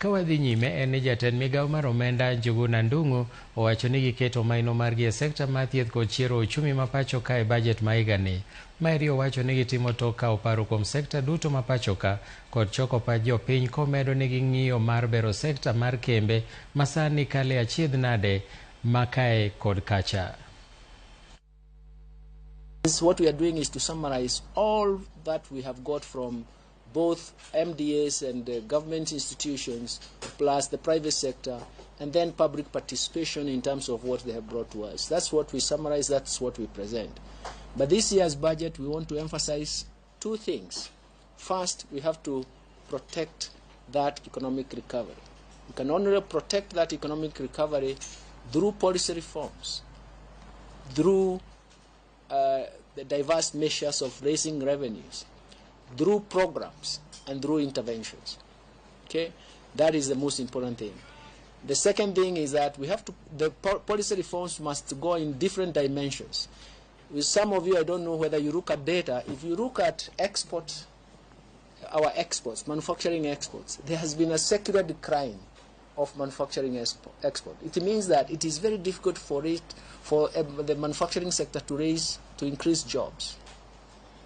Kawadhi nyime en ni jatend migao mar omenda Njuguna Ndung'u owacho ni giketo maino margi e sekta mar thieth kod chiero ochumi ma pacho ka e bajet ma higani. Maeri owacho ni gitimo tok kawo paro kuom sekta duto ma pacho ka kod choko pach jopiny komedo ni ging'iyo mar bero sekta mar kembe ma sani kale achiedh nade ma kae kod kacha. What we are doing is to summarize all that we have got from both MDAs and government institutions, plus the private sector, and then public participation in terms of what they have brought to us. That's what we summarize, that's what we present. But this year's budget, we want to emphasize two things. First, we have to protect that economic recovery. We can only protect that economic recovery through policy reforms, through the diverse measures of raising revenues, through programs and through interventions. Okay, that is the most important thing. The second thing is that we have to, the policy reforms must go in different dimensions. With some of you, I don't know whether you look at data. If you look at exports, our exports, manufacturing exports, there has been a secular decline of manufacturing export. It means that it is very difficult for the manufacturing sector to increase jobs.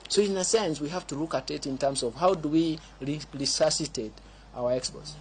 So in a sense, we have to look at it in terms of how do we resuscitate our exports.